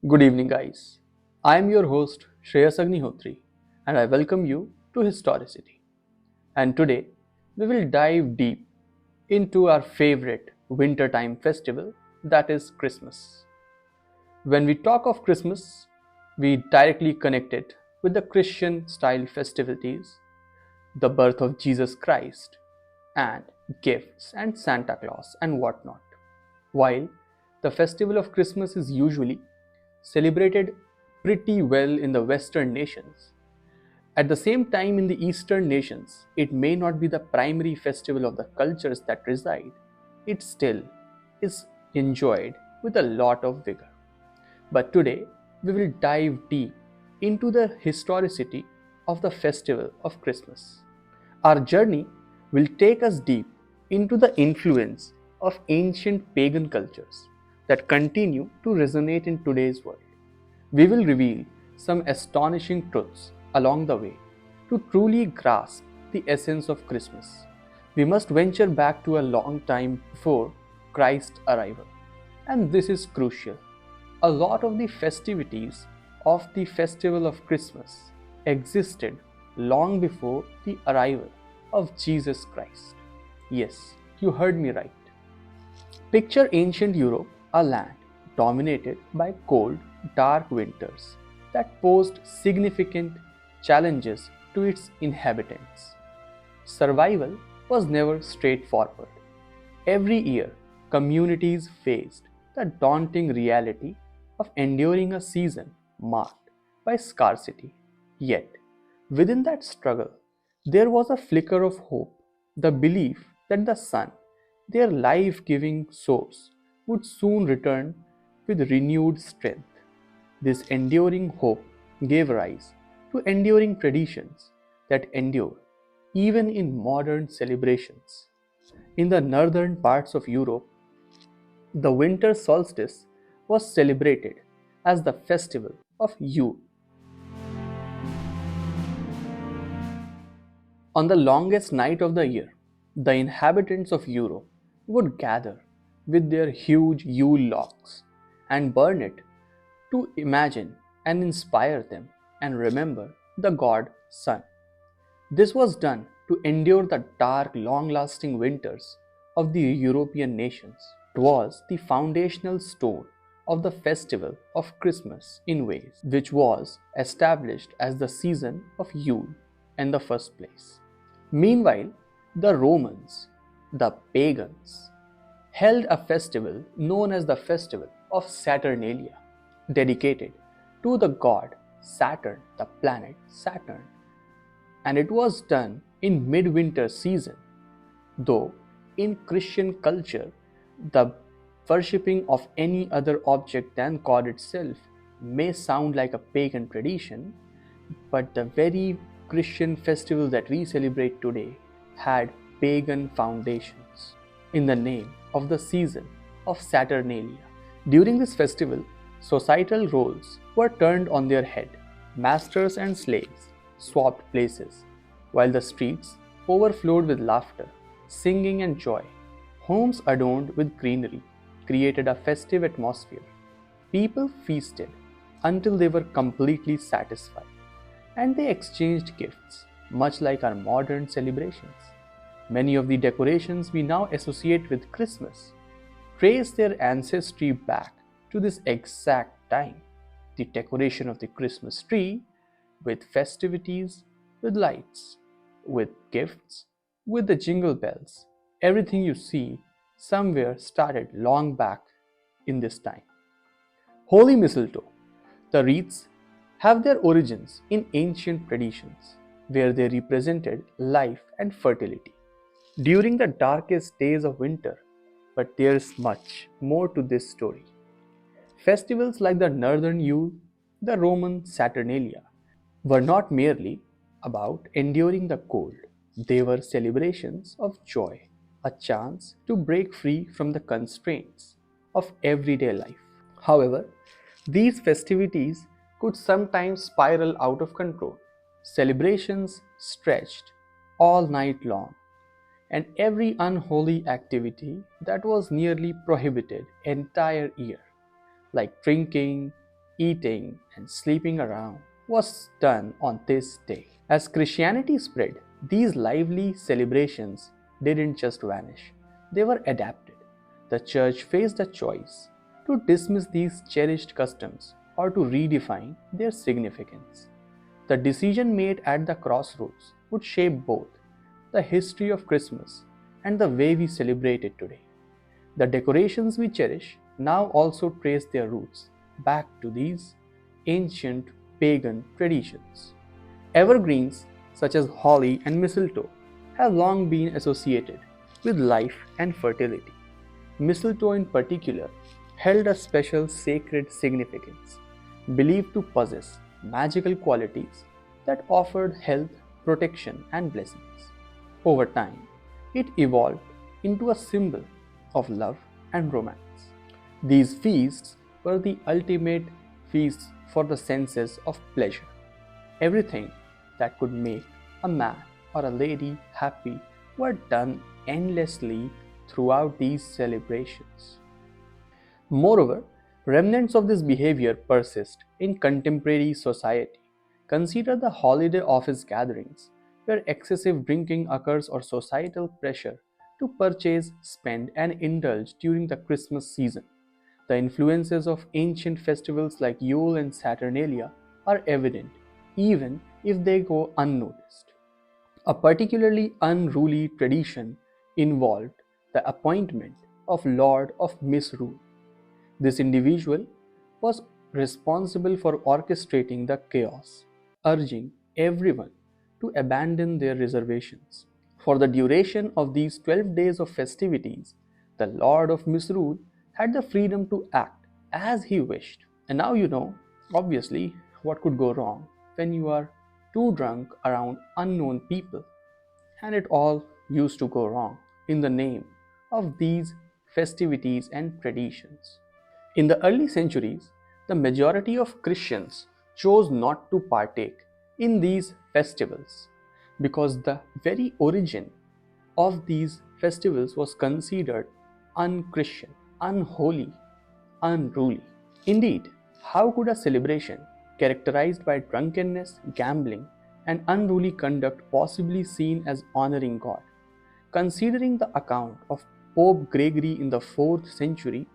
Good evening, guys. I am your host, Shreyas Agnihotri, and I welcome you to Historicity. And today, we will dive deep into our favorite wintertime festival, that is Christmas. When we talk of Christmas, we directly connect it with the Christian style festivities, the birth of Jesus Christ, and gifts and Santa Claus and whatnot. While the festival of Christmas is usually celebrated pretty well in the Western nations, at the same time in the Eastern nations, it may not be the primary festival of the cultures that reside. It still is enjoyed with a lot of vigor. But today, we will dive deep into the historicity of the festival of Christmas. Our journey will take us deep into the influence of ancient pagan cultures that continue to resonate in today's world. We will reveal some astonishing truths along the way. To truly grasp the essence of Christmas, we must venture back to a long time before Christ's arrival. And this is crucial. A lot of the festivities of the festival of Christmas existed long before the arrival of Jesus Christ. Yes, you heard me right. Picture ancient Europe, a land dominated by cold, dark winters that posed significant challenges to its inhabitants. Survival was never straightforward. Every year, communities faced the daunting reality of enduring a season marked by scarcity. Yet, within that struggle, there was a flicker of hope, the belief that the sun, their life giving source, would soon return with renewed strength. This enduring hope gave rise to enduring traditions that endure even in modern celebrations. In the northern parts of Europe, the winter solstice was celebrated as the festival of Yule. On the longest night of the year, the inhabitants of Europe would gather with their huge Yule logs and burn it to imagine and inspire them and remember the god Sun. This was done to endure the dark, long lasting winters of the European nations. It was the foundational stone of the festival of Christmas in ways which was established as the season of Yule in the first place. Meanwhile, the Romans, the pagans, held a festival known as the Festival of Saturnalia, dedicated to the god Saturn, the planet Saturn, and it was done in midwinter season. Though in Christian culture, the worshipping of any other object than God itself may sound like a pagan tradition, but the very Christian festival that we celebrate today had pagan foundations in the name of the season of Saturnalia. During this festival, societal roles were turned on their head. Masters and slaves swapped places, while the streets overflowed with laughter, singing, and joy. Homes adorned with greenery created a festive atmosphere. People feasted until they were completely satisfied, and they exchanged gifts, much like our modern celebrations. Many of the decorations we now associate with Christmas trace their ancestry back to this exact time. The decoration of the Christmas tree, with festivities, with lights, with gifts, with the jingle bells. Everything you see somewhere started long back in this time. Holy mistletoe. The wreaths have their origins in ancient traditions where they represented life and fertility during the darkest days of winter. But there is much more to this story. Festivals like the Northern Yule, the Roman Saturnalia, were not merely about enduring the cold, they were celebrations of joy, a chance to break free from the constraints of everyday life. However, these festivities could sometimes spiral out of control. Celebrations stretched all night long, and every unholy activity that was nearly prohibited entire year, like drinking, eating, and sleeping around was done on this day. As Christianity spread, these lively celebrations didn't just vanish, they were adapted. The church faced a choice to dismiss these cherished customs or to redefine their significance. The decision made at the crossroads would shape both the history of Christmas and the way we celebrate it today. The decorations we cherish now also trace their roots back to these ancient pagan traditions. Evergreens such as holly and mistletoe have long been associated with life and fertility. Mistletoe, in particular, held a special sacred significance, believed to possess magical qualities that offered health, protection, and blessings. Over time, it evolved into a symbol of love and romance. These feasts were the ultimate feasts for the senses of pleasure. Everything that could make a man or a lady happy were done endlessly throughout these celebrations. Moreover, remnants of this behavior persist in contemporary society. Consider the holiday office gatherings, where excessive drinking occurs or societal pressure to purchase, spend, and indulge during the Christmas season. The influences of ancient festivals like Yule and Saturnalia are evident, even if they go unnoticed. A particularly unruly tradition involved the appointment of Lord of Misrule. This individual was responsible for orchestrating the chaos, urging everyone to abandon their reservations. For the duration of these 12 days of festivities, the Lord of Misrule had the freedom to act as he wished. And now you know, obviously, what could go wrong when you are too drunk around unknown people. And it all used to go wrong in the name of these festivities and traditions. In the early centuries, the majority of Christians chose not to partake in these festivals because the very origin of these festivals was considered unchristian, unholy, unruly. Indeed, how could a celebration characterized by drunkenness, gambling, and unruly conduct possibly seen as honoring God? Considering the account of Pope Gregory in the 4th century,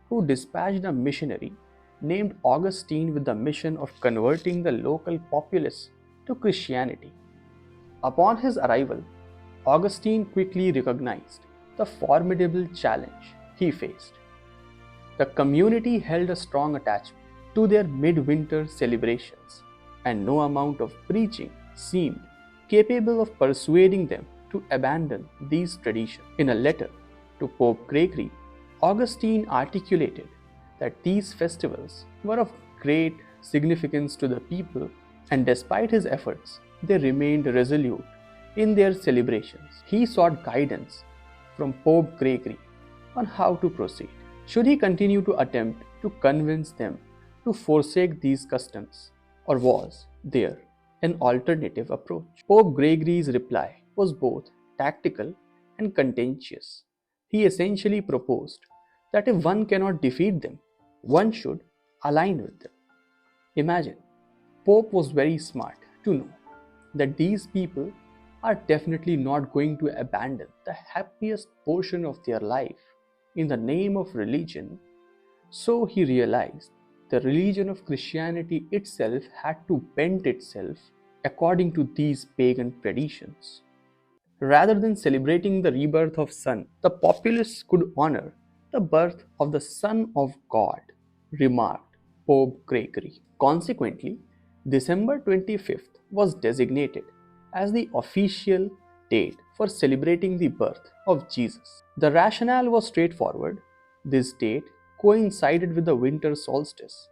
who dispatched a missionary named Augustine with the mission of converting the local populace to Christianity. Upon his arrival, Augustine quickly recognized the formidable challenge he faced. The community held a strong attachment to their midwinter celebrations, and no amount of preaching seemed capable of persuading them to abandon these traditions. In a letter to Pope Gregory, Augustine articulated that these festivals were of great significance to the people, and despite his efforts, they remained resolute in their celebrations. He sought guidance from Pope Gregory on how to proceed. Should he continue to attempt to convince them to forsake these customs, or was there an alternative approach? Pope Gregory's reply was both tactical and contentious. He essentially proposed that if one cannot defeat them, one should align with them. Imagine, Pope was very smart to know that these people are definitely not going to abandon the happiest portion of their life in the name of religion. So he realized the religion of Christianity itself had to bend itself according to these pagan traditions. Rather than celebrating the rebirth of Son, the populace could honor the birth of the Son of God, remarked Pope Gregory. Consequently, December 25th was designated as the official date for celebrating the birth of Jesus. The rationale was straightforward. This date coincided with the winter solstice,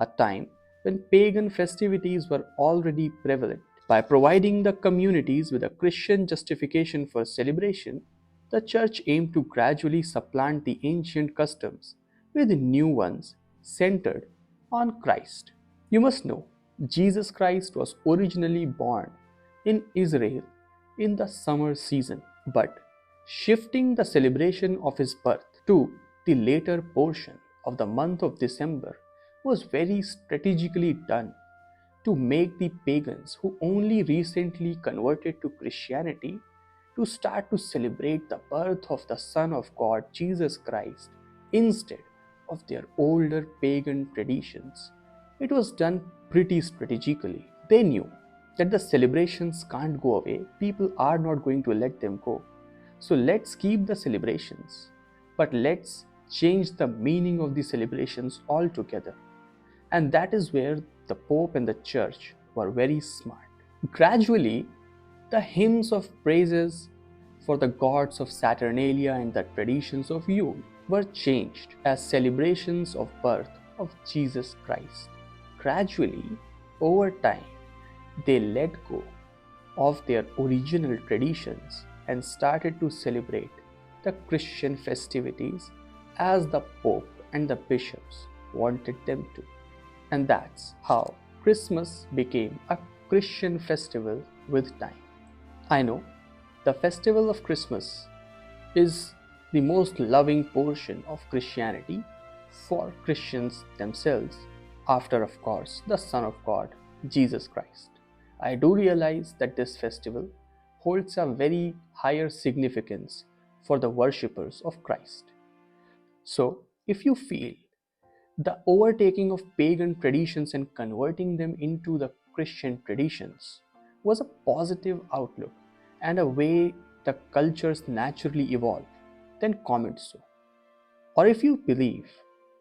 a time when pagan festivities were already prevalent. By providing the communities with a Christian justification for celebration, the Church aimed to gradually supplant the ancient customs with new ones centered on Christ. You must know, Jesus Christ was originally born in Israel in the summer season, but shifting the celebration of his birth to the later portion of the month of December was very strategically done to make the pagans who only recently converted to Christianity to start to celebrate the birth of the Son of God, Jesus Christ, instead of their older pagan traditions. It was done pretty strategically. They knew that the celebrations can't go away, people are not going to let them go. So let's keep the celebrations, but let's change the meaning of the celebrations altogether. And that is where the Pope and the Church were very smart. Gradually, the hymns of praises for the gods of Saturnalia and the traditions of Yule were changed as celebrations of birth of Jesus Christ. Gradually, over time, they let go of their original traditions and started to celebrate the Christian festivities as the Pope and the bishops wanted them to. And that's how Christmas became a Christian festival with time. I know the festival of Christmas is the most loving portion of Christianity for Christians themselves, after, of course, the Son of God, Jesus Christ. I do realize that this festival holds a very higher significance for the worshippers of Christ. So, if you feel the overtaking of pagan traditions and converting them into the Christian traditions was a positive outlook and a way the cultures naturally evolve, then comment so. Or if you believe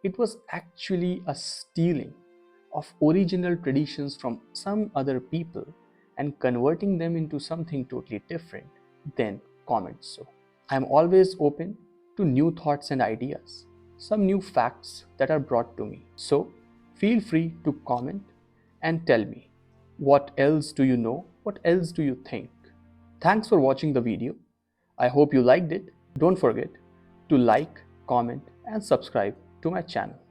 it was actually a stealing of original traditions from some other people and converting them into something totally different, then comment so. I am always open to new thoughts and ideas, some new facts that are brought to me. So feel free to comment and tell me, what else do you know? What else do you think? Thanks for watching the video. I hope you liked it. Don't forget to like, comment and subscribe to my channel.